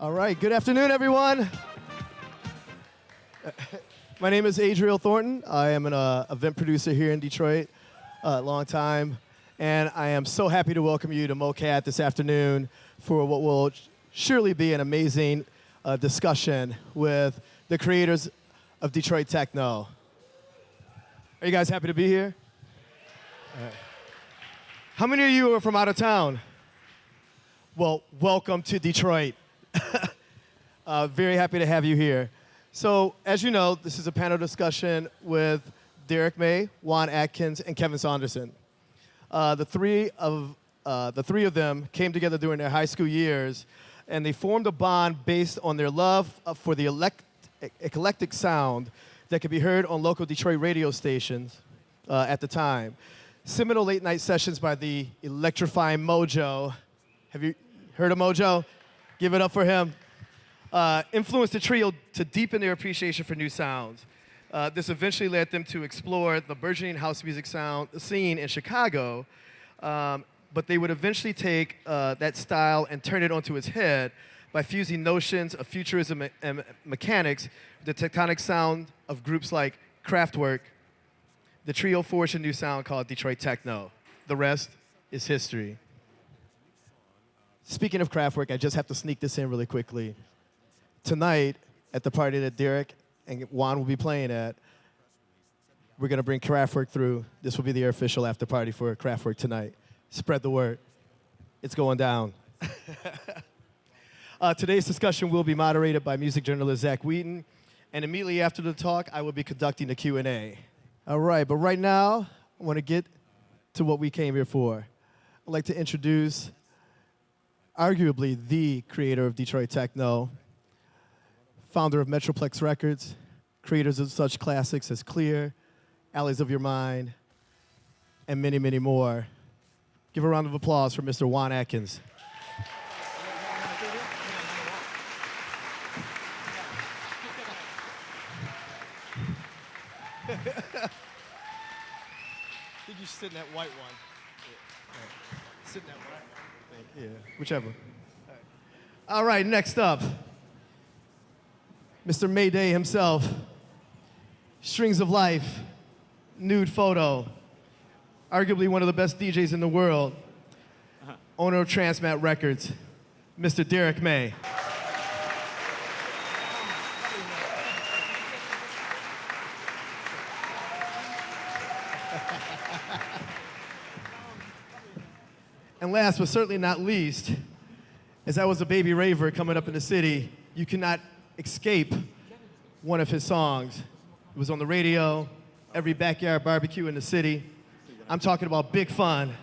All right, good afternoon, everyone. My name is Adriel Thornton. I am an event producer here in Detroit, long time, and I am so happy to welcome you to MOCAD this afternoon for what will surely be an amazing discussion with the creators of Detroit techno. Are you guys happy to be here? How many of you are from out of town? Well, welcome to Detroit. Very happy to have you here. So, as you know, this is a panel discussion with Derrick May, Juan Atkins, and Kevin Saunderson. The three of them came together during their high school years, and they formed a bond based on their love for the eclectic sound that could be heard on local Detroit radio stations at the time. Seminal late-night sessions by the electrifying Mojo. Have you heard of Mojo? Give it up for him. Influenced the trio to deepen their appreciation for new sounds. This eventually led them to explore the burgeoning house music sound scene in Chicago, but they would eventually take that style and turn it onto its head by fusing notions of futurism and mechanics, the tectonic sound of groups like Kraftwerk. The trio forged a new sound called Detroit techno. The rest is history. Speaking of Kraftwerk, I just have to sneak this in really quickly. Tonight, at the party that Derrick and Juan will be playing at, we're going to bring Kraftwerk through. This will be the official after party for Kraftwerk tonight. Spread the word. It's going down. Today's discussion will be moderated by music journalist Zach Weedon, and immediately after the talk, I will be conducting the Q&A. All right, but right now, I want to get to what we came here for. I'd like to introduce arguably the creator of Detroit techno, founder of Metroplex Records, creators of such classics as Clear, Alleys of Your Mind, and many, many more. Give a round of applause for Mr. Juan Atkins. I think you should sit in that white one. Yeah. Sit in that white one. Yeah, whichever. All right, next up, Mr. Mayday himself. Strings of Life, nude photo. Arguably one of the best DJs in the world. Owner of Transmat Records, Mr. Derrick May. And last but certainly not least, as I was a baby raver coming up in the city, you cannot escape one of his songs. It was on the radio, every backyard barbecue in the city. I'm talking about Big Fun.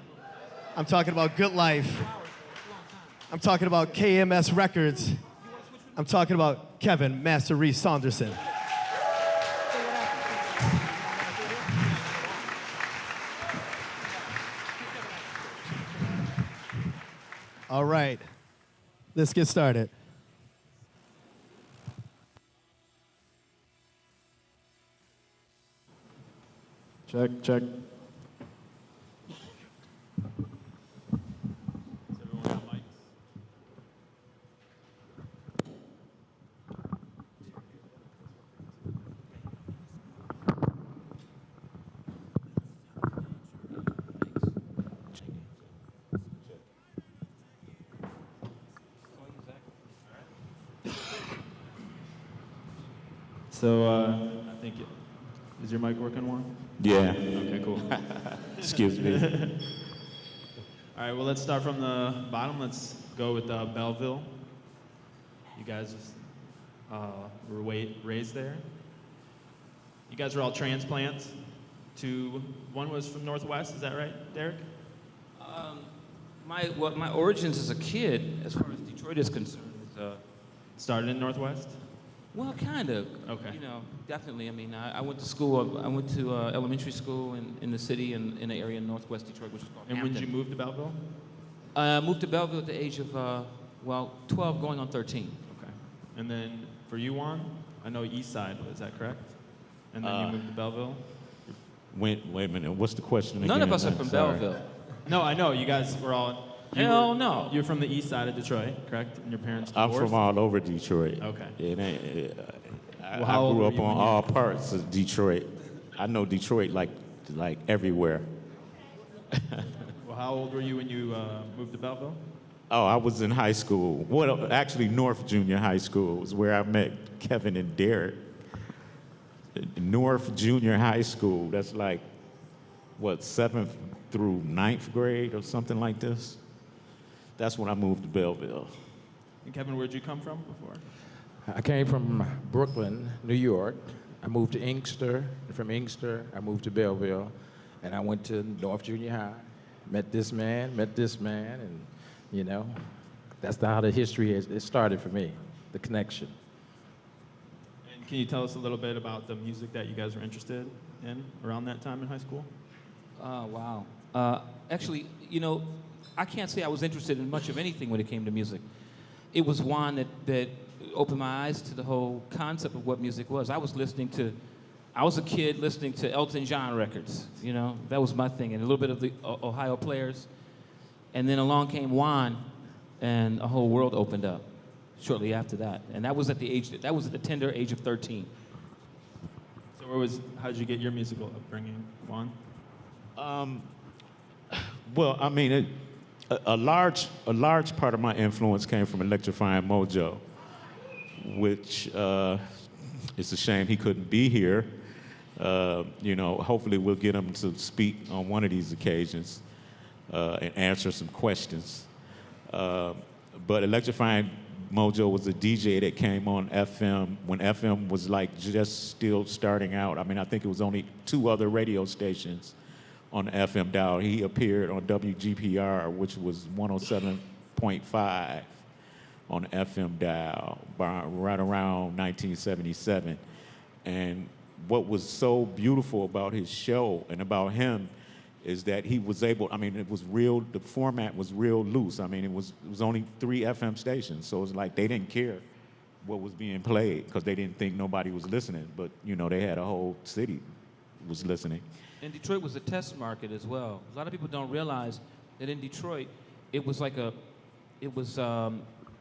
I'm talking about Good Life. I'm talking about KMS Records. I'm talking about Kevin Master Reese Saunderson. All right, let's get started. Check, check. So, I think, is your mic working, Juan? Yeah. Okay, cool. Excuse me. All right, well, let's start from the bottom. Let's go with Belleville. You guys were raised there. You guys were all transplants one was from Northwest, is that right, Derrick? My origins as a kid, as far as Detroit is concerned, Started in Northwest? well, kind of. Okay. You know, definitely. I mean, I went to school. I went to elementary school in the city in the area in Northwest Detroit, which is called And Hampton. when did you move to Belleville? I moved to Belleville at the age of 12, going on 13. Okay. And then for you, Juan, I know East Side, is that correct? And then you moved to Belleville? Wait a minute. What's the question again? None of us are from Sorry. Belleville. No, I know. You guys were all Hell no. You're from the east side of Detroit, correct? And your parents I'm divorced? from all over Detroit. Okay. I how old grew were up you on when you- all parts of Detroit. I know Detroit like everywhere. Well, how old were you when you moved to Belleville? Oh, I was in high school. Well, actually, North Junior High School was where I met Kevin and Derrick. North Junior High School, that's like, what, 7th through 9th grade or something like this? That's when I moved to Belleville. And Kevin, where'd you come from before? I came from Brooklyn, New York. I moved to Inkster. From Inkster, I moved to Belleville. And I went to North Junior High. Met this man, and, you know, that's how the history it started for me, the connection. And can you tell us a little bit about the music that you guys were interested in around that time in high school? Oh, wow. Actually, you know, I can't say I was interested in much of anything when it came to music. It was Juan that opened my eyes to the whole concept of what music was. I was a kid listening to Elton John records, you know, that was my thing, and a little bit of the Ohio Players. And then along came Juan, and a whole world opened up shortly after that. And that was at the tender age of 13. So how did you get your musical upbringing, Juan? Well, I mean, a large part of my influence came from Electrifying Mojo, which it's a shame he couldn't be here. You know, hopefully we'll get him to speak on one of these occasions and answer some questions. But Electrifying Mojo was a DJ that came on FM when FM was like just still starting out. I mean, I think it was only 2 other radio stations on the FM dial. He appeared on WGPR, which was 107.5 on the FM dial right around 1977. And what was so beautiful about his show and about him is that he was able, I mean, it was real, the format was real loose. I mean, it was only 3 FM stations, so it was like they didn't care what was being played because they didn't think nobody was listening, but, you know, they had a whole city was listening. And Detroit was a test market as well. A lot of people don't realize that in Detroit, it was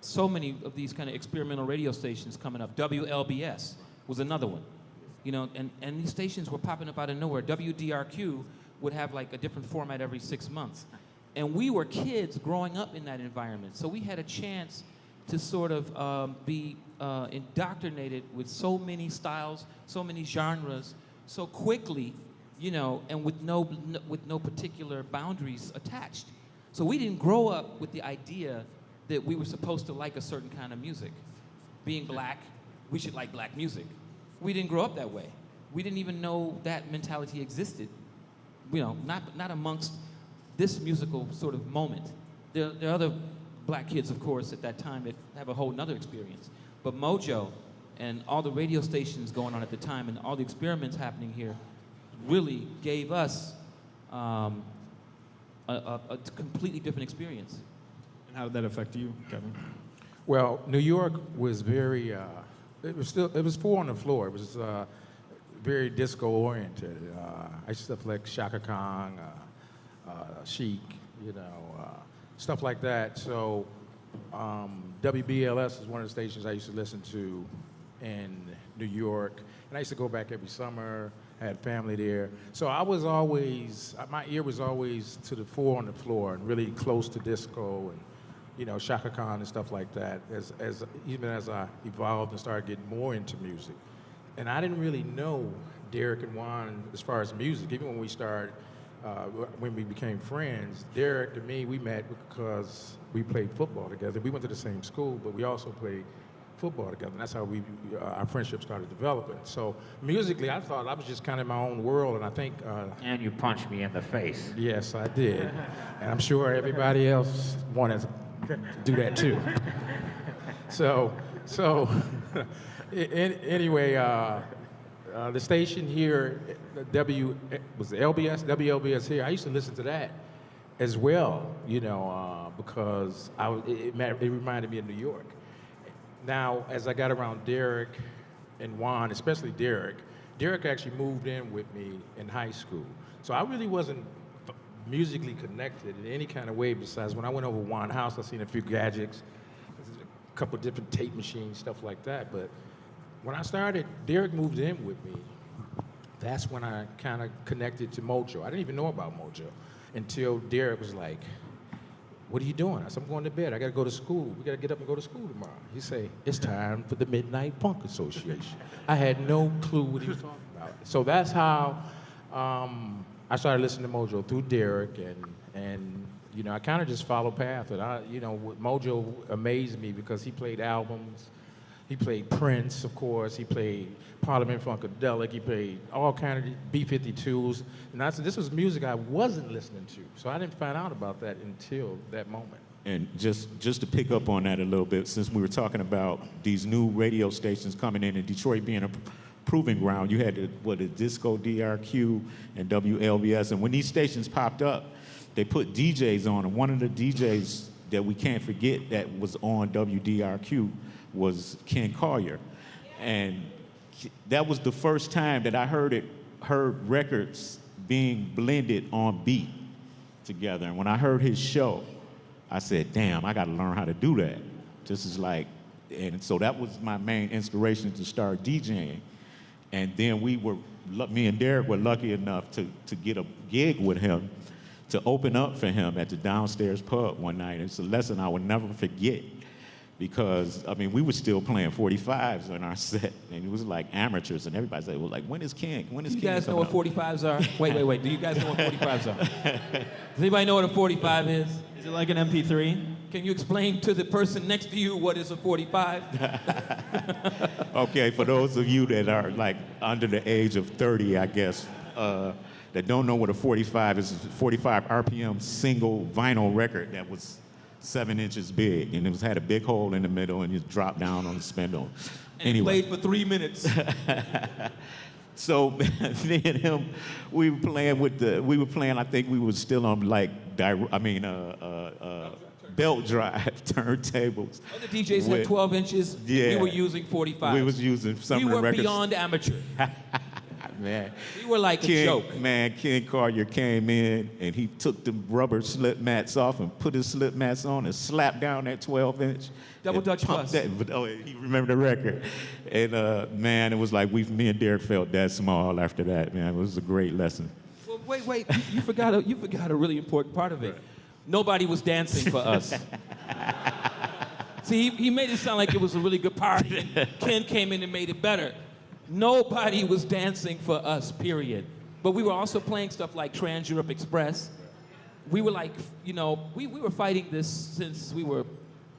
so many of these kind of experimental radio stations coming up. WLBS was another one, you know, and these stations were popping up out of nowhere. WDRQ would have like a different format every 6 months. And we were kids growing up in that environment. So we had a chance to sort of be indoctrinated with so many styles, so many genres, so quickly, you know, and with no particular boundaries attached. So we didn't grow up with the idea that we were supposed to like a certain kind of music. Being black, we should like black music. We didn't grow up that way. We didn't even know that mentality existed, you know, not amongst this musical sort of moment. There are other black kids, of course, at that time that have a whole nother experience. But Mojo and all the radio stations going on at the time and all the experiments happening here really gave us a completely different experience. And how did that affect you, Kevin? Well, New York was very, it was 4 on the floor. It was very disco-oriented. I used to stuff like Shaka Khan, Chic, you know, stuff like that. So WBLS is one of the stations I used to listen to in New York. And I used to go back every summer. I had family there. So I was always, my ear was always to the 4 on the floor and really close to disco and, you know, Shaka Khan and stuff like that, even as I evolved and started getting more into music. And I didn't really know Derrick and Juan as far as music. Even when we started, when we became friends, Derrick and me, we met because we played football together. We went to the same school, but we also played football together. And that's how our friendship started developing. So musically, I thought I was just kind of in my own world, and I think... and you punched me in the face. Yes, I did. And I'm sure everybody else wanted to do that too. So anyway, the station here, was the WLBS here. I used to listen to that as well, you know, because it reminded me of New York. Now, as I got around Derrick and Juan, especially Derrick actually moved in with me in high school. So I really wasn't musically connected in any kind of way besides when I went over Juan's house, I seen a few gadgets, a couple different tape machines, stuff like that. But when I started, Derrick moved in with me. That's when I kind of connected to Mojo. I didn't even know about Mojo until Derrick was like, "What are you doing?" I said, "I'm going to bed. I got to go to school. We got to get up and go to school tomorrow." He said, "It's time for the Midnight Punk Association." I had no clue what he was talking about. So that's how I started listening to Mojo through Derrick, and you know, I kind of just followed path. And Mojo amazed me because he played albums. He played Prince, of course. He played Parliament Funkadelic. He played all kind of B-52s. And I said, this was music I wasn't listening to. So I didn't find out about that until that moment. And just to pick up on that a little bit, since we were talking about these new radio stations coming in and Detroit being a proving ground, you had the Disco DRQ and WLBS. And when these stations popped up, they put DJs on. And one of the DJs that we can't forget that was on WDRQ was Ken Collier. And that was the first time that I heard records being blended on beat together. And when I heard his show, I said, damn, I gotta learn how to do that. And so that was my main inspiration to start DJing. And then me and Derrick were lucky enough to get a gig with him, to open up for him at the Downstairs Pub one night. It's a lesson I would never forget. Because, I mean, we were still playing 45s in our set, and it was like amateurs, and everybody said, well, like, when is King? When is King? Do you guys know what 45s are? Wait. Do you guys know what 45s are? Does anybody know what a 45 is? Is it like an MP3? Can you explain to the person next to you what is a 45? Okay, for those of you that are, like, under the age of 30, I guess, that don't know what a 45 is, 45 RPM single vinyl record that was 7 inches big, and it had a big hole in the middle, and it dropped down on the spindle. And anyway. Played for 3 minutes. So me and him, we were playing. I think we were still on belt drive turntables. Other DJs had 12 inches. Yeah. We were using 45. We was using some of the records. We were beyond amateur. Man. We were like a joke. Man, Ken Collier came in and he took the rubber slip mats off and put his slip mats on and slapped down that 12-inch. Double Dutch bus. He remembered the record. And man, it was like me and Derrick felt that small after that, man. It was a great lesson. Well, wait. You forgot a really important part of it. Right. Nobody was dancing for us. See, he made it sound like it was a really good party. Ken came in and made it better. Nobody was dancing for us, period. But we were also playing stuff like Trans Europe Express. We were like, we were fighting this since we were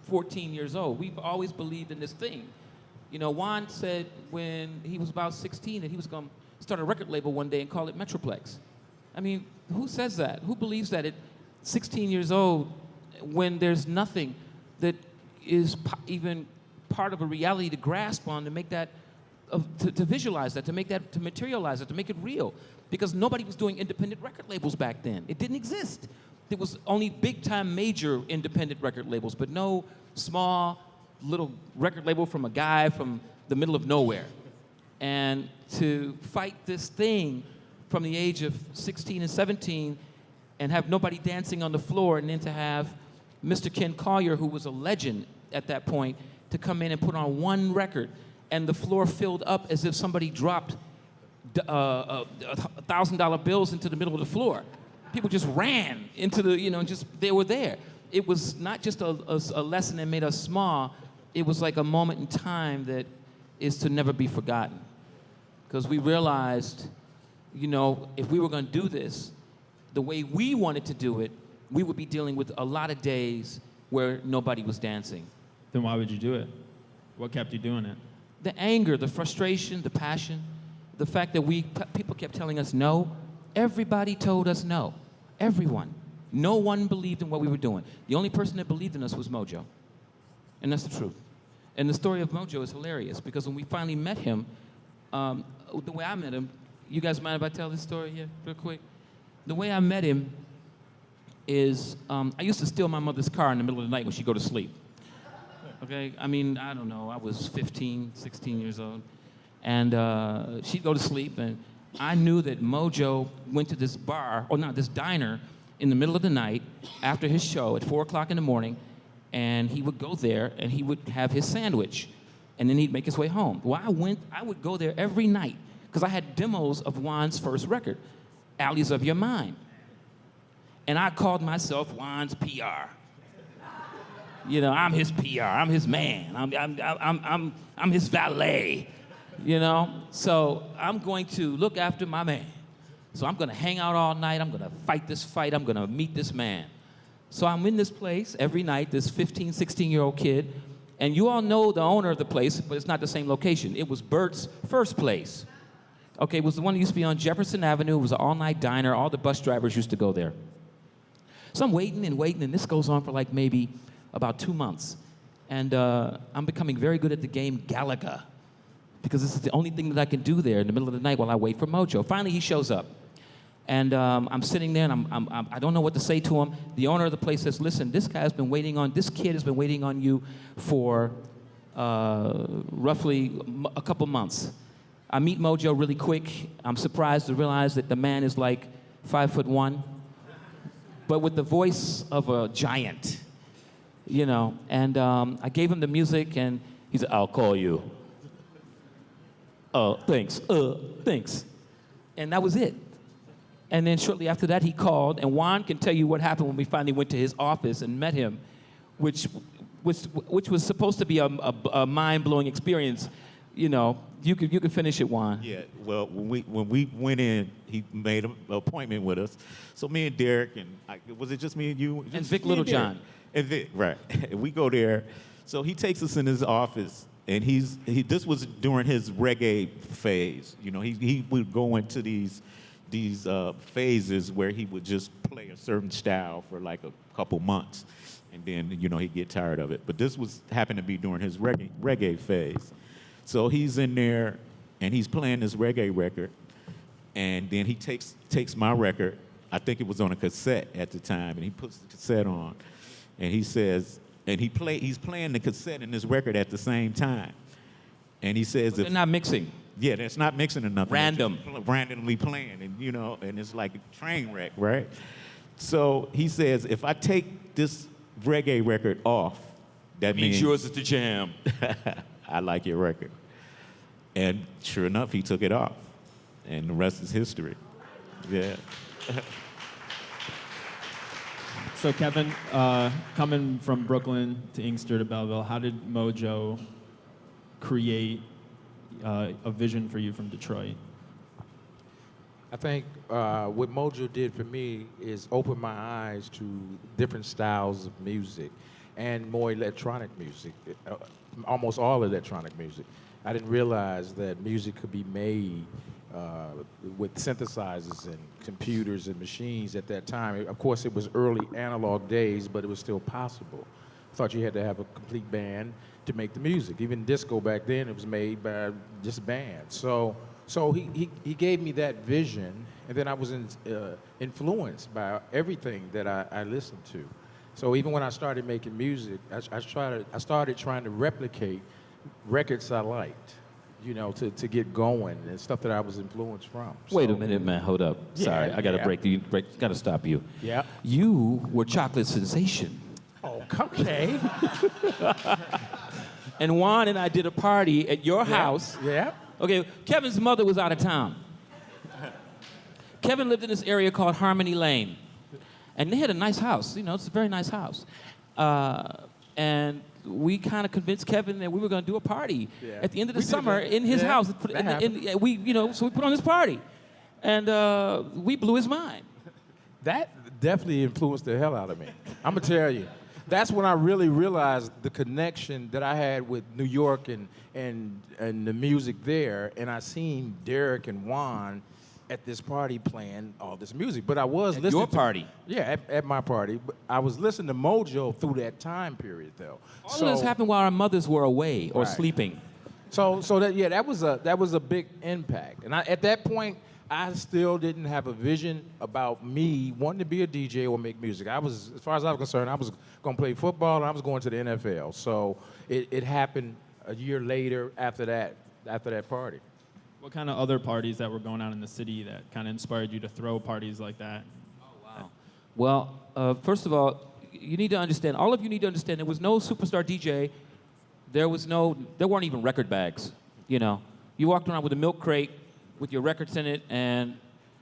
14 years old. We've always believed in this thing. Juan said when he was about 16 that he was going to start a record label one day and call it Metroplex. I mean, who says that? Who believes that at 16 years old when there's nothing that is even part of a reality to grasp on to make that to visualize that, to materialize it, to make it real. Because nobody was doing independent record labels back then. It didn't exist. There was only big-time major independent record labels, but no small little record label from a guy from the middle of nowhere. And to fight this thing from the age of 16 and 17 and have nobody dancing on the floor, and then to have Mr. Ken Collier, who was a legend at that point, to come in and put on one record, and the floor filled up as if somebody dropped $1,000 bills into the middle of the floor. People just ran into they were there. It was not just a lesson that made us small. It was like a moment in time that is to never be forgotten. Because we realized, if we were going to do this the way we wanted to do it, we would be dealing with a lot of days where nobody was dancing. Then why would you do it? What kept you doing it? The anger, the frustration, the passion, the fact that people kept telling us no. Everybody told us no. Everyone. No one believed in what we were doing. The only person that believed in us was Mojo. And that's the truth. And the story of Mojo is hilarious because when we finally met him, the way I met him, you guys mind if I tell this story here real quick? The way I met him is I used to steal my mother's car in the middle of the night when she'd go to sleep. Okay, I mean, I don't know, I was 15, 16 years old. And she'd go to sleep, and I knew that Mojo went to this bar, or not, this diner, in the middle of the night after his show at 4 o'clock in the morning, and he would go there and he would have his sandwich, and then he'd make his way home. Well, I would go there every night because I had demos of Juan's first record, Alleys of Your Mind. And I called myself Juan's PR. You know, I'm his PR, I'm his man, I'm his valet, you know? So I'm going to look after my man. So I'm gonna hang out all night, I'm gonna fight this fight, I'm gonna meet this man. So I'm in this place every night, this 15, 16-year-old kid, and you all know the owner of the place, but it's not the same location. It was Bert's first place. Okay, it was the one that used to be on Jefferson Avenue. It was an all-night diner. All the bus drivers used to go there. So I'm waiting, and this goes on for like maybe about 2 months. And I'm becoming very good at the game Galaga, because this is the only thing that I can do there in the middle of the night while I wait for Mojo. Finally, he shows up. And I'm sitting there, and I don't know what to say to him. The owner of the place says, listen, this kid has been waiting on you for roughly a couple months. I meet Mojo really quick. I'm surprised to realize that the man is like 5'1", but with the voice of a giant, you know. And I gave him the music, and he said, I'll call you. Oh, thanks, thanks. And that was it. And then shortly after that, he called, and Juan can tell you what happened when we finally went to his office and met him, which was supposed to be a mind-blowing experience. You know, you could finish it, Juan. Yeah, well, when we went in, he made an appointment with us. So me and Derrick, and was it just me and you? And Vic Littlejohn. And Vic, right. We go there. So he takes us in his office, and this was during his reggae phase. You know, he would go into these phases where he would just play a certain style for like a couple months, and then, you know, he'd get tired of it. But this happened to be during his reggae phase. So he's in there, and he's playing this reggae record, and then he takes my record. I think it was on a cassette at the time, and he puts the cassette on, and he says, and he's playing the cassette and this record at the same time, and he says, But they're not mixing. Yeah, that's not mixing or nothing. Random. Randomly playing, and you know, and it's like a train wreck, right? So he says, if I take this reggae record off, that means yours is the jam. I like your record. And sure enough, he took it off, and the rest is history. Yeah. So Kevin, coming from Brooklyn to Inkster to Belleville, how did Mojo create a vision for you from Detroit? I think what Mojo did for me is open my eyes to different styles of music and more electronic music, almost all electronic music. I didn't realize that music could be made with synthesizers and computers and machines at that time. Of course, it was early analog days, but it was still possible. I thought you had to have a complete band to make the music. Even disco back then, it was made by just bands. So he gave me that vision, and then I was influenced by everything that I listened to. So even when I started making music, I started trying to replicate records I liked, you know, to get going, and stuff that I was influenced from. Wait a minute, man. Hold up. Sorry, I got to got to stop you. Yeah. You were Chocolate Sensation. Oh, okay. And Juan and I did a party at your house. Yeah. Okay, Kevin's mother was out of town. Kevin lived in this area called Harmony Lane. And they had a nice house. You know, it's a very nice house. And we kind of convinced Kevin that we were going to do a party at the end of the summer in his house. So we put on this party. And we blew his mind. That definitely influenced the hell out of me. I'm going to tell you. That's when I really realized the connection that I had with New York and the music there. And I seen Derrick and Juan at this party playing all this music. But I was listening your party? Yeah, at my party. But I was listening to Mojo through that time period, though. All of this happened while our mothers were away or sleeping. So that was a big impact. And at that point, I still didn't have a vision about me wanting to be a DJ or make music. As far as I was concerned, I was going to play football and I was going to the NFL. So it happened a year later after that party. What kind of other parties that were going on in the city that kind of inspired you to throw parties like that? Oh, wow. Well, first of all, you need to understand, all of you need to understand, there was no superstar DJ. There weren't even record bags, you know. You walked around with a milk crate with your records in it, and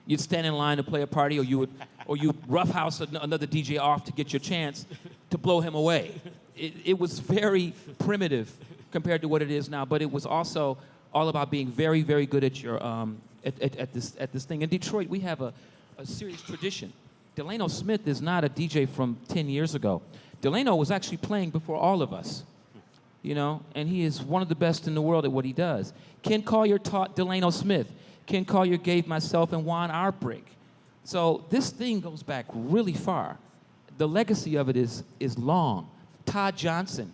you'd stand in line to play a party, or you'd roughhouse another DJ off to get your chance to blow him away. It was very primitive compared to what it is now, but it was also all about being very, very good at your at this thing. In Detroit, we have a serious tradition. Delano Smith is not a DJ from 10 years ago. Delano was actually playing before all of us, you know, and he is one of the best in the world at what he does. Ken Collier taught Delano Smith. Ken Collier gave myself and Juan our break. So this thing goes back really far. The legacy of it is long. Todd Johnson,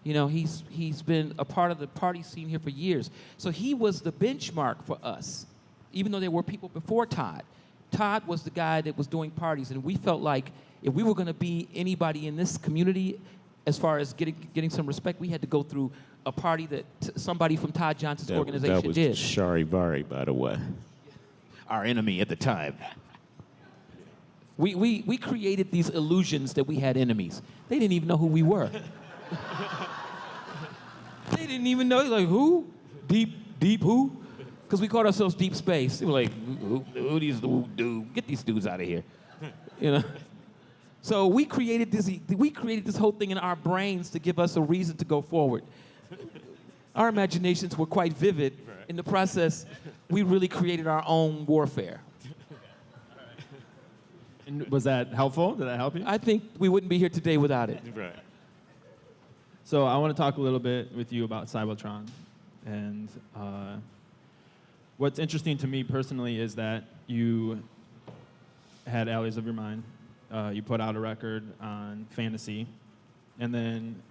you know, he's been a part of the party scene here for years. So he was the benchmark for us, even though there were people before Todd. Todd was the guy that was doing parties, and we felt like if we were going to be anybody in this community, as far as getting some respect, we had to go through a party that somebody from Todd Johnson's organization did. That was Charivari, by the way. Our enemy at the time. We created these illusions that we had enemies. They didn't even know who we were. They didn't even know, like, who? Deep who? Because we called ourselves Deep Space. They were like, who these dudes? Get these dudes out of here. You know? So we created this whole thing in our brains to give us a reason to go forward. Our imaginations were quite vivid. Right. In the process, we really created our own warfare. And was that helpful? Did that help you? I think we wouldn't be here today without it. Right. So I want to talk a little bit with you about Cybotron. And what's interesting to me personally is that you had Alleys of Your Mind. You put out a record on Fantasy. And then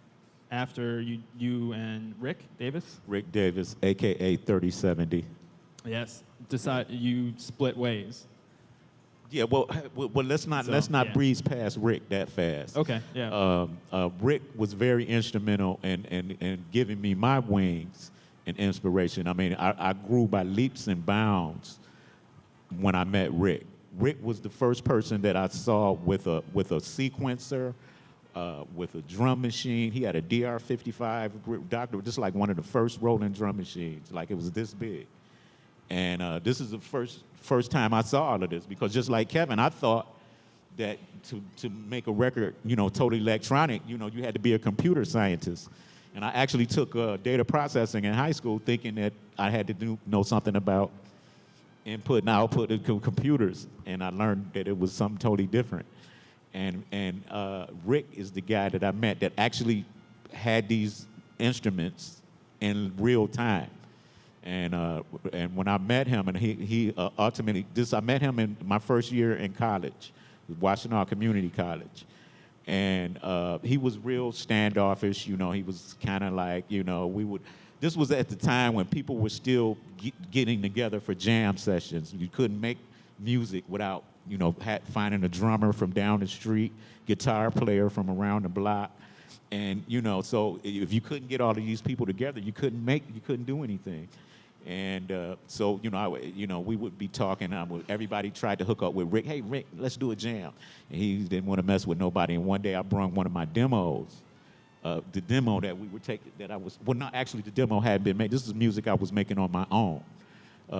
after you and Rick Davis, a.k.a. 3070. Yes, you split ways. Yeah, well, let's not breeze past Rick that fast. Okay, yeah. Rick was very instrumental in giving me my wings and inspiration. I mean, I grew by leaps and bounds when I met Rick. Rick was the first person that I saw with a sequencer, with a drum machine. He had a DR55 Doctor, just like one of the first rolling drum machines. Like, it was this big. And this is the first time I saw all of this, because just like Kevin, I thought that to make a record, you know, totally electronic, you know, you had to be a computer scientist. And I actually took data processing in high school, thinking that I had to know something about input and output of computers, and I learned that it was something totally different. And Rick is the guy that I met that actually had these instruments in real time. And when I met him, and he ultimately, I met him in my first year in college, Washtenaw Community College. And he was real standoffish, you know. He was kind of like, you know, this was at the time when people were still getting together for jam sessions. You couldn't make music without, you know, finding a drummer from down the street, guitar player from around the block. And, you know, so if you couldn't get all of these people together, you couldn't do anything. And so, you know, we would be talking. Everybody tried to hook up with Rick. Hey, Rick, let's do a jam. And he didn't want to mess with nobody. And one day I brought one of my demos, the demo that we were taking, the demo had been made. This is music I was making on my own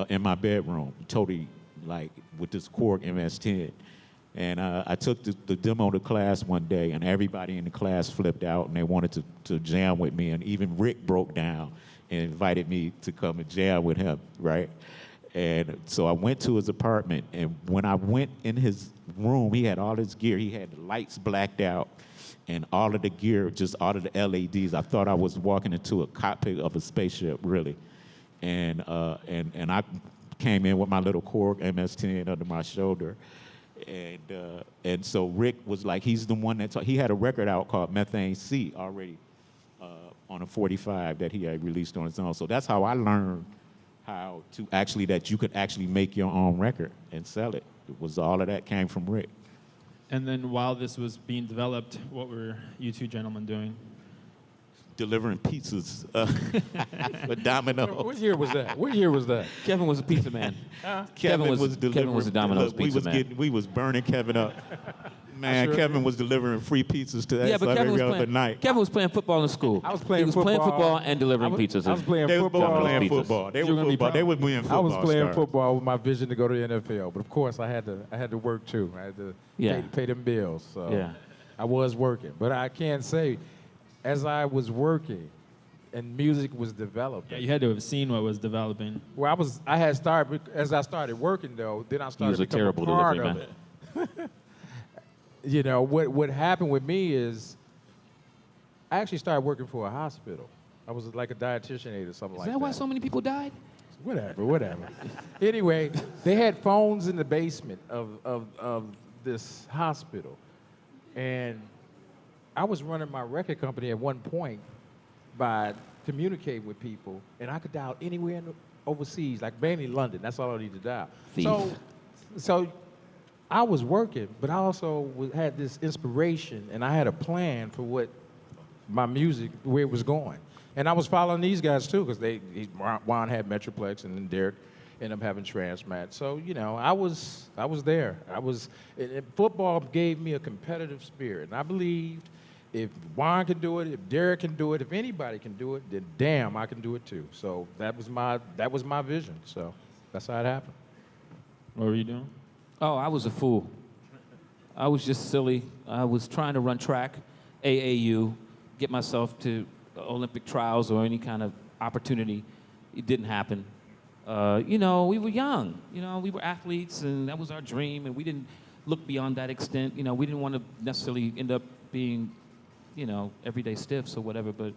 in my bedroom, totally like with this Korg MS-10. And I took the demo to class one day, and everybody in the class flipped out, and they wanted to jam with me. And even Rick broke down and invited me to come and jam with him, right? And so I went to his apartment, and when I went in his room, he had all his gear. He had the lights blacked out, and all of the gear, just all of the LEDs. I thought I was walking into a cockpit of a spaceship, really. And I came in with my little Korg MS-10 under my shoulder. And so Rick was like, he's the one he had a record out called Methane C already on a 45 that he had released on his own. So that's how I learned how to that you could actually make your own record and sell it. All of that came from Rick. And then while this was being developed, what were you two gentlemen doing? Delivering pizzas for Domino's. What year was that? Kevin was a pizza man. Kevin was delivering. Kevin was a Domino's pizza man. We was burning Kevin up. Man, sure Kevin did. was delivering free pizzas to that Yeah, but Kevin was every other playing. night. Kevin was playing football in school. I was playing He was playing football. football and delivering pizzas. I was playing They was both football. playing pizzas. football. They You're were gonna be football. They proud. were being I football was playing stars. football with my vision to go to the NFL, but of course I had to work too. I had to Yeah. pay them bills. So Yeah. I was working, but I can say, as I was working, and music was developing. Yeah, you had to have seen what was developing. Well, I had started as I started working though. Then I started was a becoming terrible a part delivery of it. You know what happened with me is, I actually started working for a hospital. I was like a dietitian aide or something Is like that that. why so many people died? Whatever. Anyway, they had phones in the basement of this hospital, and I was running my record company at one point by communicating with people, and I could dial anywhere overseas, like mainly London. That's all I need to dial. Thief. So I was working, but I also had this inspiration, and I had a plan for what my music, where it was going. And I was following these guys too, because Juan had Metroplex, and then Derrick ended up having Transmat. So you know, I was there. And football gave me a competitive spirit, and I believed if Juan can do it, if Derrick can do it, if anybody can do it, then damn, I can do it too. So that was my vision. So that's how it happened. What were you doing? Oh, I was a fool. I was just silly. I was trying to run track, AAU, get myself to Olympic trials or any kind of opportunity. It didn't happen. You know, we were young. You know, we were athletes, and that was our dream, and we didn't look beyond that extent. You know, we didn't want to necessarily end up being, you know, everyday stiffs or whatever, but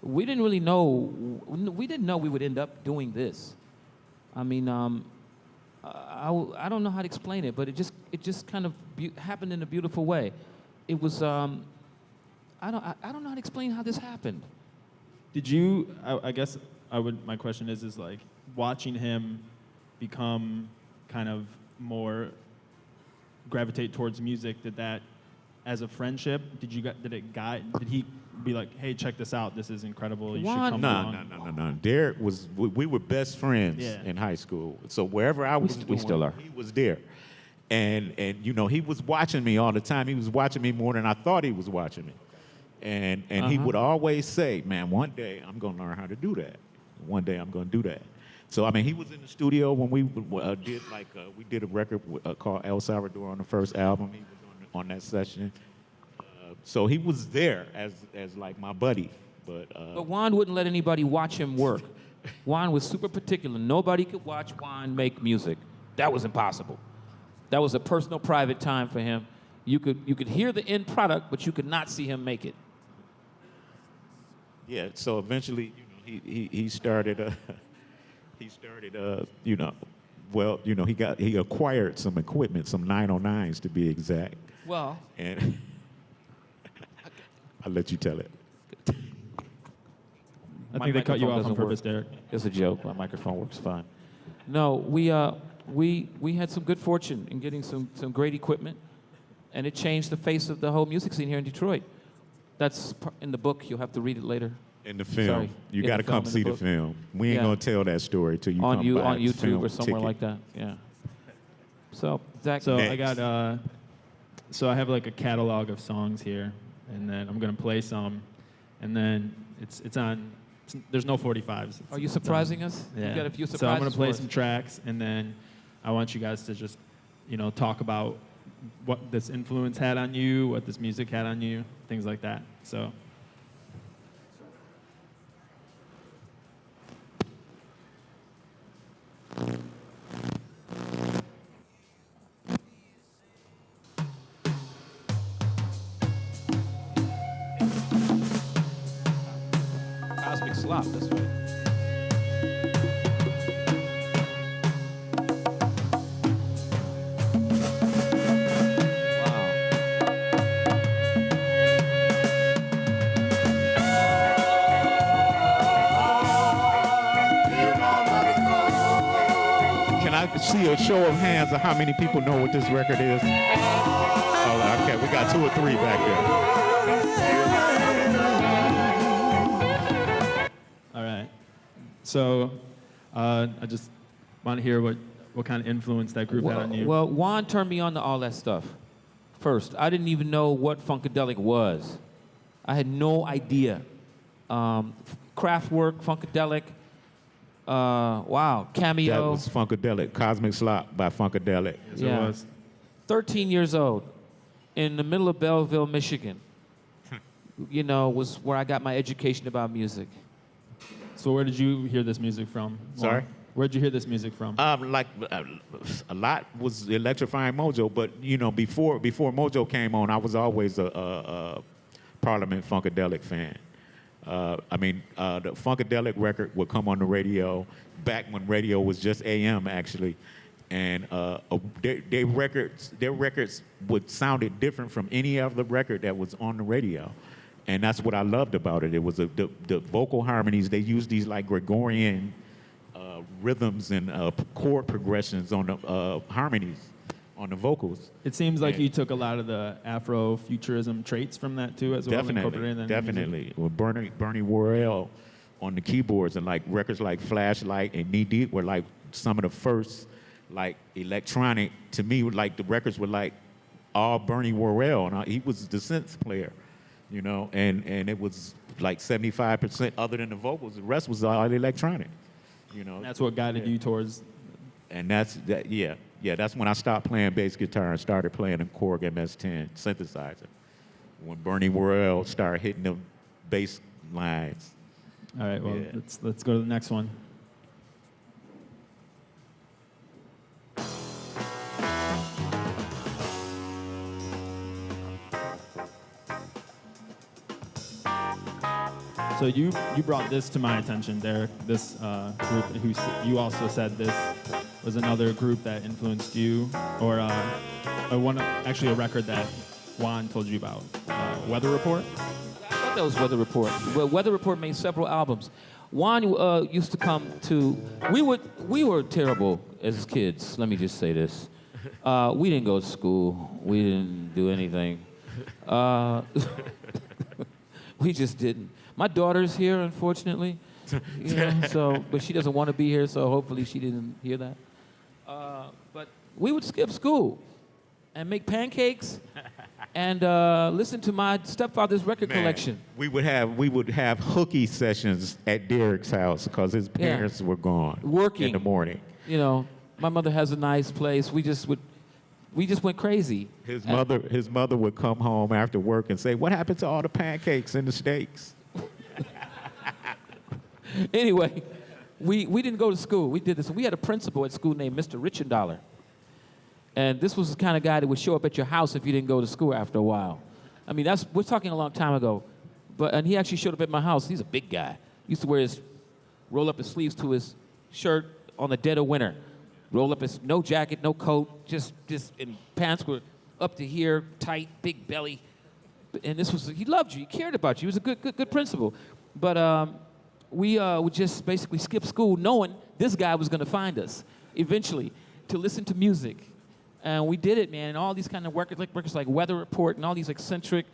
we didn't really know. We didn't know we would end up doing this. I mean, I don't know how to explain it, but it just kind of happened in a beautiful way. It was I don't know how to explain how this happened. Did you? I guess my question is like watching him become kind of more gravitate towards music. Did that, as a friendship, did he be like, hey, check this out, this is incredible, you should come along? No. Derrick we were best friends Yeah. in high school. So wherever I was We still are. he was there. And you know, he was watching me all the time. He was watching me more than I thought he was watching me. And he would always say, man, one day I'm going to learn how to do that. One day I'm going to do that. So, I mean, he was in the studio when we we did a record called El Salvador on the first album. He was on that session. So he was there as like my buddy. But Juan wouldn't let anybody watch him work. Juan was super particular. Nobody could watch Juan make music. That was impossible. That was a personal, private time for him. You could hear the end product, but you could not see him make it. yeah, so eventually, you know, he started you know, well, you know, he acquired some equipment, some 909s to be exact. Well, And I'll let you tell it. I My think they cut you microphone off on doesn't purpose, work. Derrick. it's a joke. My microphone works fine. No, we had some good fortune in getting some great equipment, and it changed the face of the whole music scene here in Detroit. That's in the book. You'll have to read it later. In the film, Sorry. you In got to the film, come in see the the book. film. We ain't Yeah. gonna tell that story till you on come by on the YouTube film or somewhere ticket. like that. Yeah. So Zach, So Next. I got so I have like a catalog of songs here, and then I'm gonna play some, and then it's on. There's no 45s. are you It's surprising on- us? Yeah. You got a few So I'm surprises gonna play for us. some tracks, and then I want you guys to just, you know, talk about what this influence had on you, what this music had on you, things like that. So. Cosmic Slop. That's right. Wow. Can I see a show of hands of how many people know what this record is? Oh, okay, we got 2 or 3 back there. All right. So I just want to hear what kind of influence that group had on you. Well, Juan turned me on to all that stuff. first. I didn't even know what Funkadelic was. I had no idea. Kraftwerk, Funkadelic, wow, Cameo. That was Funkadelic, Cosmic Slop by Funkadelic. Yes, it was. 13 years old, in the middle of Belleville, Michigan, was where I got my education about music. So where did you hear this music from? Sorry? Where did you hear this music from? A lot was Electrifying Mojo, but before Mojo came on, I was always a Parliament Funkadelic fan. The Funkadelic record would come on the radio back when radio was just AM, actually, and their records would sounded different from any other record that was on the radio, and that's what I loved about it. It was the vocal harmonies. They used these like Gregorian rhythms and chord progressions on the harmonies on the vocals. It seems like you took a lot of the Afro-futurism traits from that too, as well. Definitely. With Bernie Worrell on the keyboards, and like records like Flashlight and Knee Deep were like some of the first like electronic, to me, like the records were like all Bernie Worrell, and he was the synth player, and it was like 75% other than the vocals. The rest was all electronic, That's what guided you towards. And that's when I stopped playing bass guitar and started playing a Korg MS-10 synthesizer. When Bernie Worrell started hitting the bass lines. All right, well, let's go to the next one. So you brought this to my attention, Derrick. This group, you also said this was another group that influenced you, or actually a record that Juan told you about. Weather Report? I thought that was Weather Report. Well, Weather Report made several albums. Juan used to come to. We were terrible as kids. Let me just say this. We didn't go to school. We didn't do anything. We just didn't. My daughter's here, unfortunately. But she doesn't want to be here, so hopefully she didn't hear that. But we would skip school and make pancakes and listen to my stepfather's record collection. We would have hooky sessions at Derrick's house because his parents were gone. Working in the morning. My mother has a nice place. We just went crazy. His mother would come home after work and say, "What happened to all the pancakes and the steaks?" Anyway, we didn't go to school. We did this. We had a principal at school named Mr. Richendaler. And this was the kind of guy that would show up at your house if you didn't go to school after a while. I mean, we're talking a long time ago. And he actually showed up at my house. He's a big guy. He used to roll up his sleeves to his shirt on the dead of winter. Roll up his, no jacket, no coat, just and pants were up to here, tight, big belly. And he loved you, he cared about you. He was a good principal. But we would just basically skip school knowing this guy was going to find us eventually to listen to music. And we did it, man. And all these kind of records like Weather Report and all these eccentric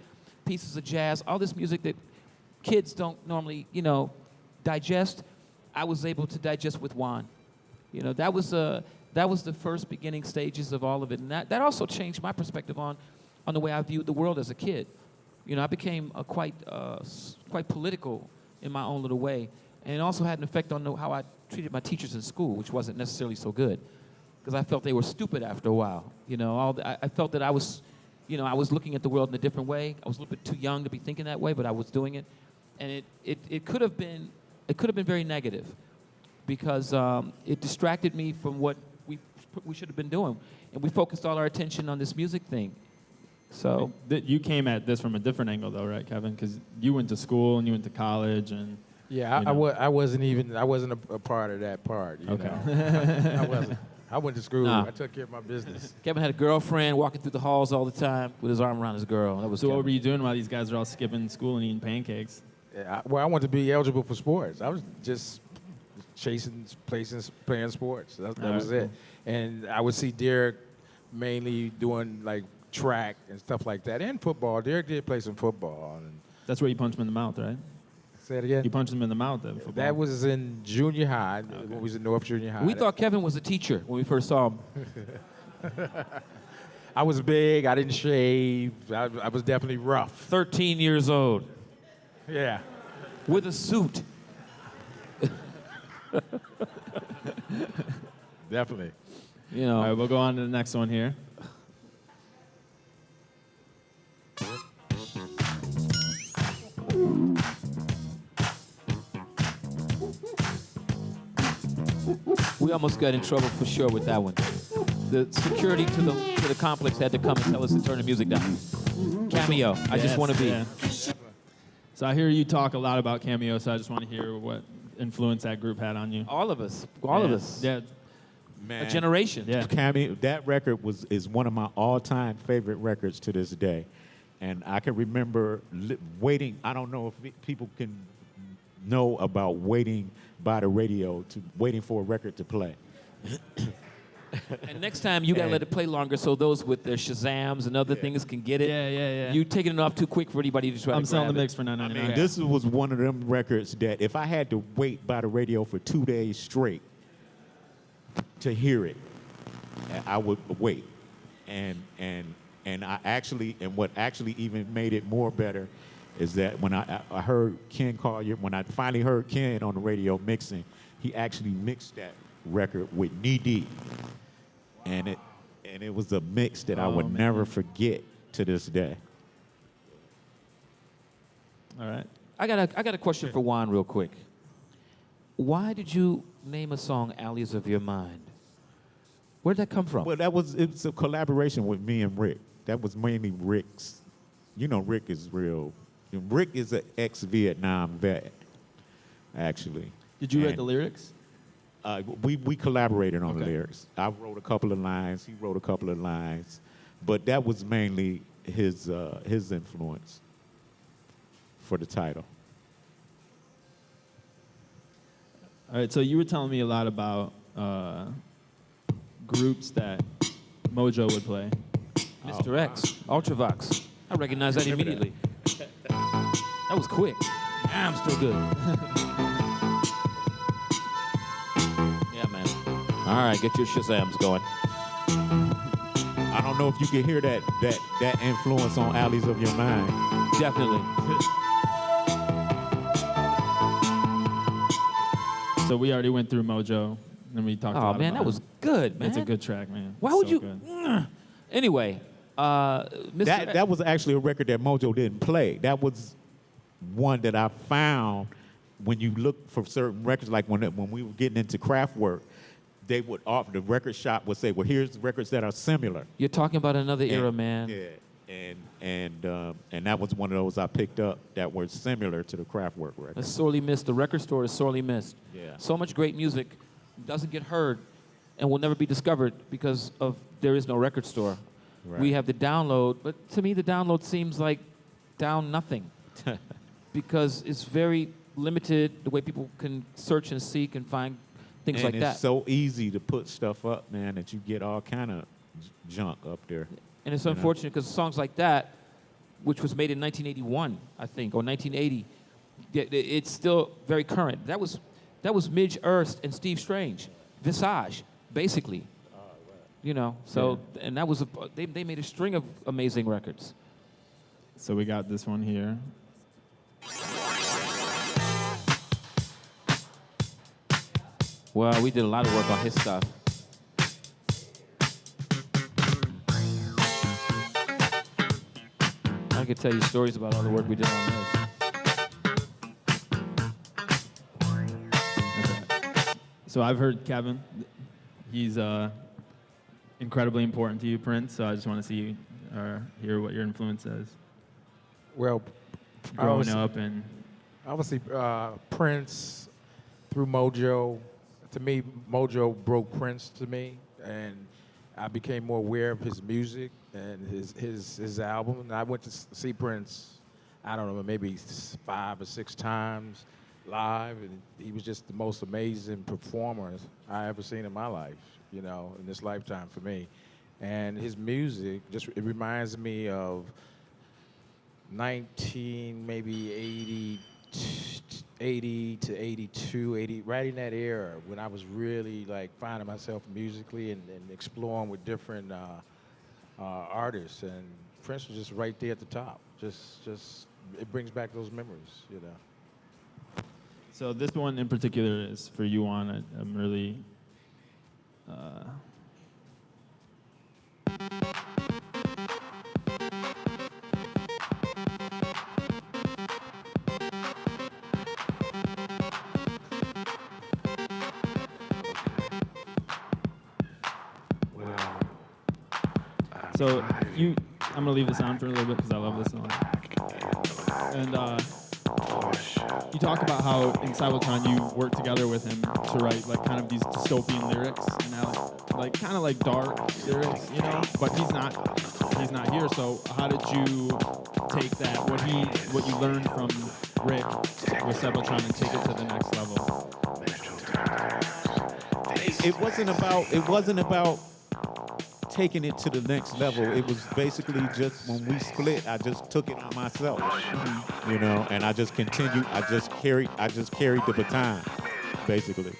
pieces of jazz, all this music that kids don't normally, digest, I was able to digest with Juan. That was the first beginning stages of all of it. And that also changed my perspective on the way I viewed the world as a kid. I became quite political in my own little way. And it also had an effect on how I treated my teachers in school, which wasn't necessarily so good, because I felt they were stupid after a while. I felt that I was looking at the world in a different way. I was a little bit too young to be thinking that way, but I was doing it. And it could have been very negative, because it distracted me from what we should have been doing. And we focused all our attention on this music thing. So you came at this from a different angle, though, right, Kevin? Because you went to school and you went to college, and I wasn't a part of that part. Okay. I wasn't. I went to school. Nah. I took care of my business. Kevin had a girlfriend walking through the halls all the time with his arm around his girl. That was so. Kevin. What were you doing while these guys are all skipping school and eating pancakes? I wanted to be eligible for sports. I was just chasing places, playing sports. That was it. And I would see Derrick mainly doing like track and stuff like that, and football. Derrick did play some football. And that's where you punched him in the mouth, right? Say it again? You punched him in the mouth at football. That was in junior high, when we was in North Junior High. We thought Kevin was a teacher when we first saw him. I was big. I didn't shave. I was definitely rough. 13 years old Yeah. with a suit. Definitely. You know. All right, we'll go on to the next one here. We almost got in trouble for sure with that one. The security to the complex had to come and tell us to turn the music down. Cameo. I just want to be. Yeah. So I hear you talk a lot about Cameo, so I just want to hear what influence that group had on you. All of us. All of us. Yeah. Man, A generation. Yeah. Cameo, that record is one of my all-time favorite records to this day. And I can remember waiting. I don't know if people can know about waiting by the radio waiting for a record to play. And next time you gotta let it play longer so those with their Shazams and other things can get it. Yeah. You taking it off too quick for anybody to try I'm to selling the grab mix for I $9.99. mean, this was one of them records that if I had to wait by the radio for 2 days straight to hear it, I would wait. And I actually, and what actually even made it more better is that when I heard Ken Collier, when I finally heard Ken on the radio mixing, he actually mixed that record with Knee Deep. And it was a mix that I would never forget to this day. All right. I got a question for Juan real quick. Why did you name a song Alleys of Your Mind? Where'd that come from? Well, it's a collaboration with me and Rick. That was mainly Rick's. You know, Rick is real. Rick is an ex-Vietnam vet, actually. Did you write And, the lyrics? we collaborated on the Okay. lyrics. I wrote a couple of lines. He wrote a couple of lines, but that was mainly his influence for the title. All right, so you were telling me a lot about groups that Mojo would play. Mr. X, Ultravox. I recognize that immediately. That was quick. I'm still good. Yeah, man. All right, get your Shazams going. I don't know if you can hear that influence on Alleys of Your Mind. Definitely. So we already went through Mojo, and we talked Oh, about man, that was good, man. It's a good track, man. Why would So you? good. Anyway, Mr. That was actually a record that Mojo didn't play. That was one that I found when you look for certain records, like when we were getting into Kraftwerk, they would offer, the record shop would say, well, here's records that are similar. You're talking about another era, And- man. Yeah, and that was one of those I picked up that were similar to the Kraftwerk record. That's sorely missed. The record store is sorely missed. Yeah. So much great music doesn't get heard and will never be discovered because of there is no record store. Right. We have the download, but to me the download seems like down nothing because it's very limited the way people can search and seek and find things and like it's that. so easy to put stuff up, man, that you get all kind of junk up there. And it's You know? unfortunate because songs like that, which was made in 1981, I think, or 1980, it's still very current. That was Midge Ure and Steve Strange, Visage, basically. You know, so and that was they made a string of amazing records. So we got this one here. Well, we did a lot of work on his stuff. I could tell you stories about all the work we did on this. So I've heard Kevin. He's incredibly important to you, Prince. So I just want to see or hear what your influence is Well, growing up and obviously Prince through Mojo. To me, Mojo broke Prince to me, and I became more aware of his music and his album. And I went to see Prince, I don't know, maybe 5 or 6 times live, and he was just the most amazing performer I ever seen in my life, you know, in this lifetime for me. And his music just, it reminds me of 80 to 82, 80, right in that era when I was really like finding myself musically and exploring with different artists, and Prince was just right there at the top. Just it brings back those memories, you know. So this one in particular is for you, Juan. I'm really. So I'm gonna leave this on for a little bit because I love this song. And you talk about how in Cybotron you work together with him to write like kind of these dystopian lyrics and how like kind of like dark lyrics, you know. But he's not here. So how did you take that what you learned from Rick with Cybotron and take it to the next level? It wasn't about taking it to the next level. It was basically just when we split, I just took it on myself, you know, and I just continued. I just carried the baton, basically.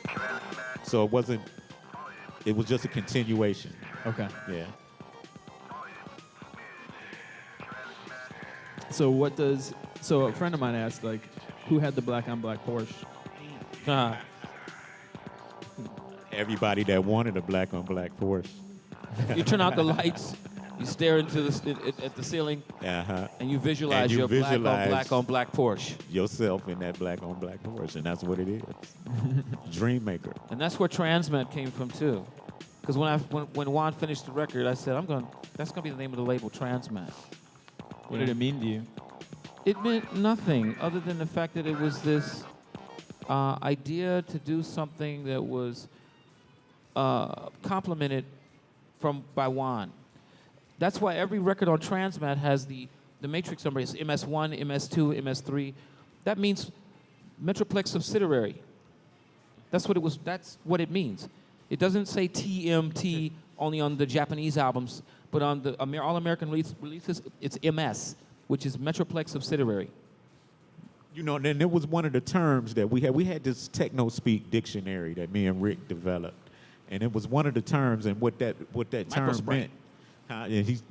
So it was just a continuation. Okay. Yeah. So a friend of mine asked, like, who had the black on black Porsche? Everybody that wanted a black on black Porsche. You turn out the lights, you stare into at the ceiling, and you visualize your black on black Porsche. Yourself in that black on black Porsche, and that's what it is. Dream maker. And that's where Transmat came from too, because when Juan finished the record, I said that's gonna be the name of the label, Transmat. What did it mean to you? It meant nothing other than the fact that it was this idea to do something that was complemented by Juan. That's why every record on Transmat has the matrix number. It's MS1, MS2, MS3. That means Metroplex subsidiary. That's what it means. It doesn't say TMT only on the Japanese albums, but on the all-American releases, it's MS, which is Metroplex subsidiary. You know, then there was one of the terms that we had. We had this techno speak dictionary that me and Rick developed. And it was one of the terms, and what that term meant.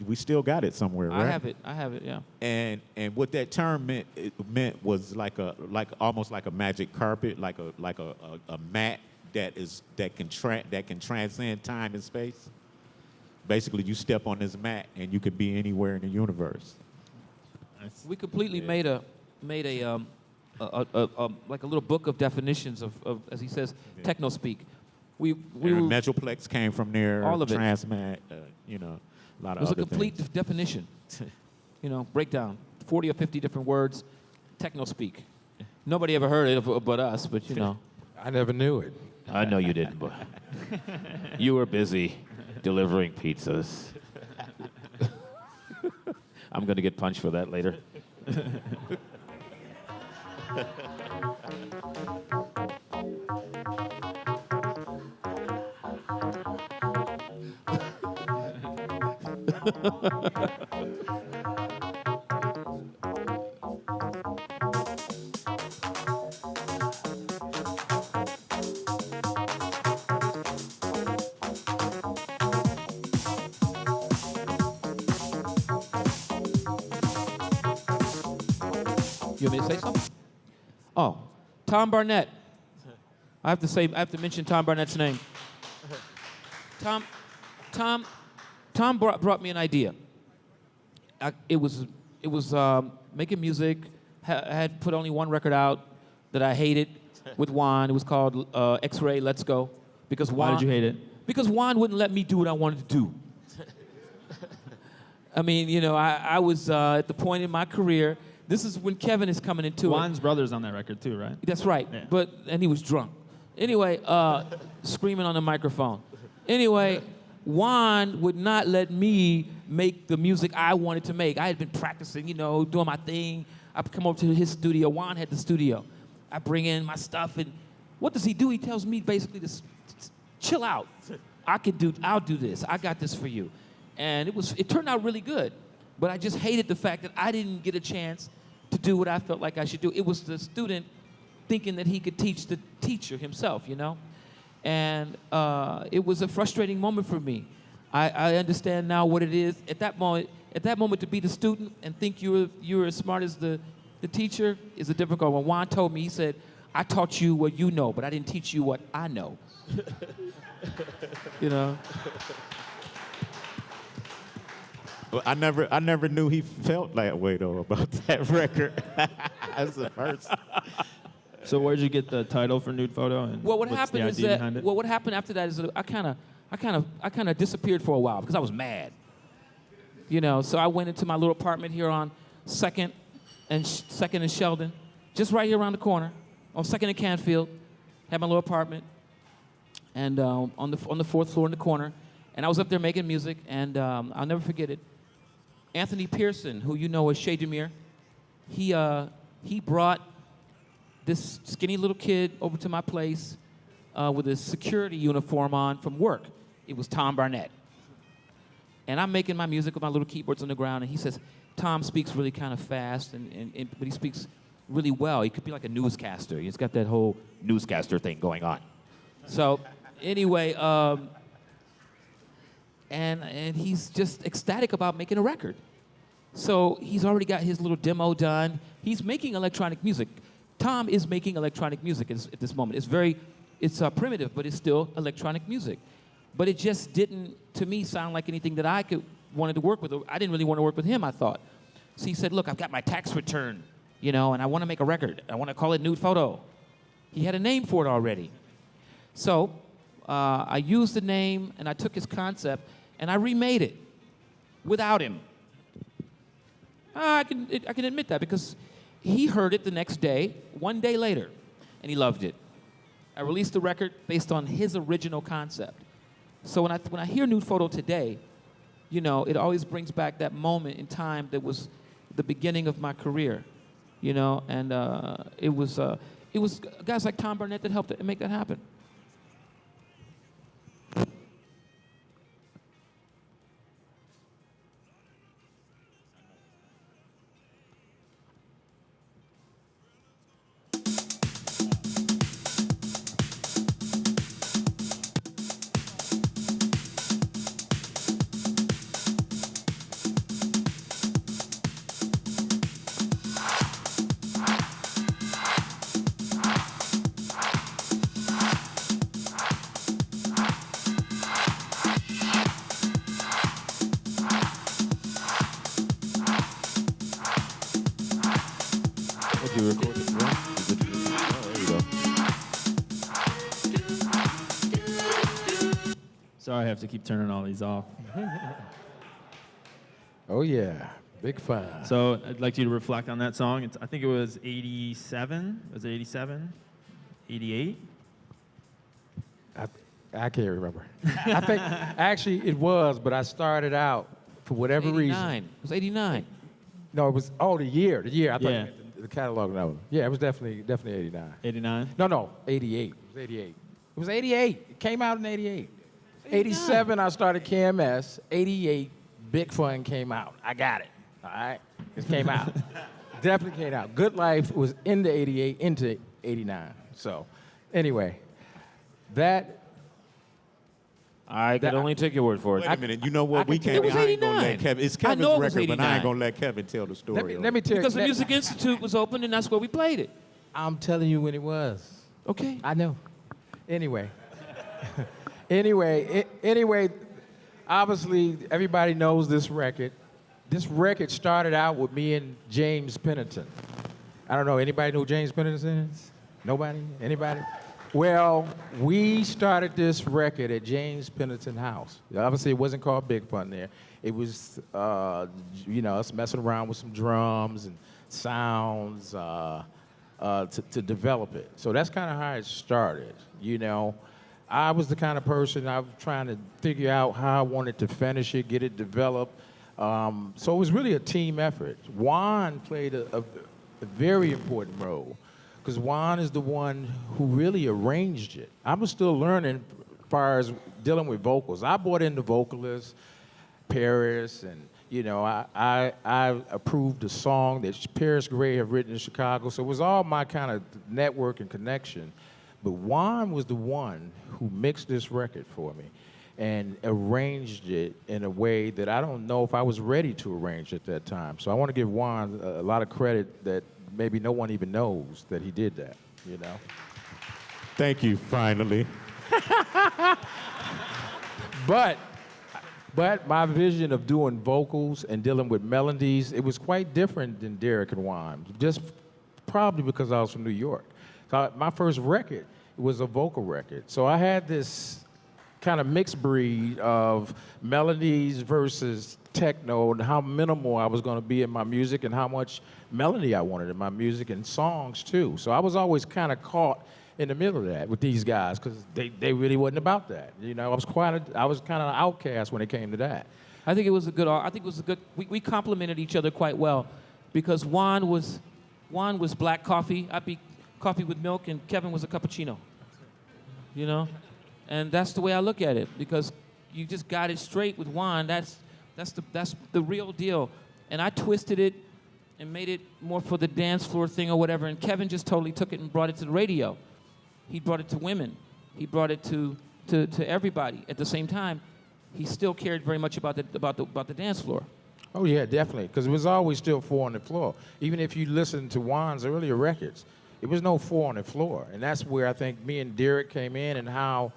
We still got it somewhere, right? I have it, yeah. And what that term meant was almost like a magic carpet, like a mat that can transcend time and space. Basically, you step on this mat and you could be anywhere in the universe. We completely made a like a little book of definitions of as he says, techno speak. Metroplex came from there. All of it. Transmat, you know, a lot of other things. It was a complete definition. You know, breakdown, 40 or 50 different words, techno speak. Nobody ever heard it but us, but you know. I never knew it. I know you didn't, but you were busy delivering pizzas. I'm going to get punched for that later. You want me to say something? Oh, Tom Barnett. I have to mention Tom Barnett's name. Tom brought me an idea. It was making music. I had put only one record out that I hated with Juan. It was called X-Ray Let's Go. Because Juan, Why did you hate it? Because Juan wouldn't let me do what I wanted to do. I mean, you know, I was at the point in my career. This is when Kevin is coming into Juan's brother's on that record too, right? That's right. Yeah. And he was drunk. Anyway, screaming on the microphone. Anyway, Juan would not let me make the music I wanted to make. I had been practicing, you know, doing my thing. I'd come over to his studio. Juan had the studio. I bring in my stuff, and what does he do? He tells me basically to chill out. I'll do this. I got this for you. And it turned out really good. But I just hated the fact that I didn't get a chance to do what I felt like I should do. It was the student thinking that he could teach the teacher himself, you know? And it was a frustrating moment for me. I understand now what it is. At that moment to be the student and think you were as smart as the teacher is a difficult one. Juan told me, he said, I taught you what you know, but I didn't teach you what I know. You know? But I never knew he felt that way though about that record. That's the first. So where'd you get the title for Nude Photo? And Well, what what's happened the is idea that behind it? what happened after that is that I kind of disappeared for a while because I was mad. You know, so I went into my little apartment here on Second and Sheldon, just right here around the corner, on Second and Canfield. Had my little apartment, and on the fourth floor in the corner, and I was up there making music, and I'll never forget it. Anthony Pearson, who you know as Shay Demir, he brought this skinny little kid over to my place with a security uniform on from work. It was Tom Barnett. And I'm making my music with my little keyboards on the ground, and he says, Tom speaks really kind of fast, but he speaks really well. He could be like a newscaster. He's got that whole newscaster thing going on. So anyway, and he's just ecstatic about making a record. So he's already got his little demo done. He's making electronic music. Tom is making electronic music at this moment. It's primitive, but it's still electronic music. But it just didn't, to me, sound like anything that I wanted to work with. I didn't really want to work with him, I thought. So he said, look, I've got my tax return, you know, and I want to make a record. I want to call it Nude Photo. He had a name for it already. So I used the name, and I took his concept, and I remade it without him. I can admit that because he heard it the next day, one day later, and he loved it. I released the record based on his original concept. So when I hear Nude Photo today, you know, it always brings back that moment in time that was the beginning of my career, you know, and it was guys like Tom Barnett that helped make that happen. You record it, right? Oh, there you go. Sorry, I have to keep turning all these off. Oh, yeah. Big fun. So I'd like you to reflect on that song. I think it was 87. Was it 87? 88? I can't remember. I think, actually, it was, but I started out, for whatever 89. reason. It was 89. No, it was, the year. I thought you Yeah. meant the catalog. No. Yeah, it was definitely 89. 89? No, 88. It was 88. It was 88. It came out in 88. 87, I started KMS. 88, Big Fun came out. I got it. All right? It came out. Definitely came out. Good Life was into 88, into 89. So, anyway, that... I can only take your word for it. Wait a minute. You know what? We It can't. was I ain't gonna 89. let Kevin. It's I Kevin's know it was record, but I 89. ain't gonna let Kevin tell the story. let me tell you. Because the Music Institute was open, and that's where we played it. I'm telling you when it was. Okay. I know. Anyway. Anyway, obviously, everybody knows this record. This record started out with me and James Pennington. I don't know, anybody know who James Pennington is? Nobody? Anybody? Well, we started this record at James Pennington's house. Obviously, it wasn't called Big Fun there. It was, us messing around with some drums and sounds to develop it. So that's kind of how it started, you know. I was the kind of person, I was trying to figure out how I wanted to finish it, get it developed. So it was really a team effort. Juan played a very important role, because Juan is the one who really arranged it. I was still learning as far as dealing with vocals. I brought in the vocalist, Paris, and I approved the song that Paris Gray had written in Chicago. So it was all my kind of network and connection. But Juan was the one who mixed this record for me. and arranged it in a way that I don't know if I was ready to arrange at that time. So I want to give Juan a lot of credit that maybe no one even knows that he did that, you know? Thank you, finally. But my vision of doing vocals and dealing with melodies, it was quite different than Derrick and Juan, just probably because I was from New York. So my first record was a vocal record. So I had this kind of mixed breed of melodies versus techno and how minimal I was going to be in my music and how much melody I wanted in my music and songs too. So I was always kind of caught in the middle of that with these guys because they really wasn't about that. You know, I was kind of an outcast when it came to that. I think it was a good. We complemented each other quite well, because Juan was black coffee. I'd be coffee with milk, and Kevin was a cappuccino. You know, and that's the way I look at it, because you just got it straight with Juan. That's the real deal. And I twisted it and made it more for the dance floor thing or whatever. And Kevin just totally took it and brought it to the radio. He brought it to women. He brought it to everybody. At the same time, he still cared very much about the dance floor. Oh yeah, definitely, because it was always still 4 on the floor. Even if you listen to Juan's earlier records, it was no 4 on the floor. And that's where I think me and Derrick came in, and how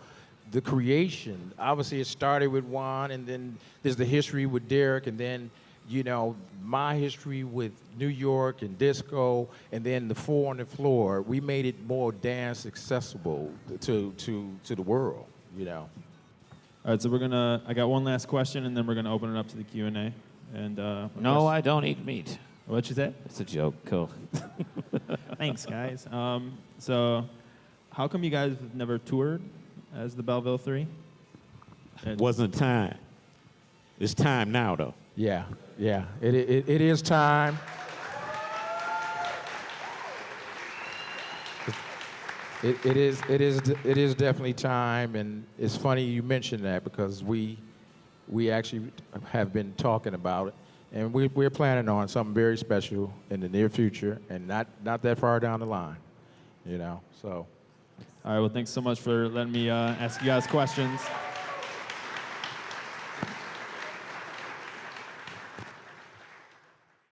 the creation, obviously it started with Juan, and then there's the history with Derrick, and then, you know, my history with New York and disco, and then the 4 on the floor. We made it more dance accessible to the world, you know. All right, so I got one last question, and then we're gonna open it up to the Q&A. And No, I don't eat meat. What'd you say? It's a joke. Cool. Thanks, guys. So, how come you guys have never toured as the Belleville Three? Wasn't time. It's time now, though. Yeah, it is time. It is definitely time, and it's funny you mentioned that, because we actually have been talking about it, and we're planning on something very special in the near future, and not that far down the line, you know. So. All right. Well, thanks so much for letting me ask you guys questions.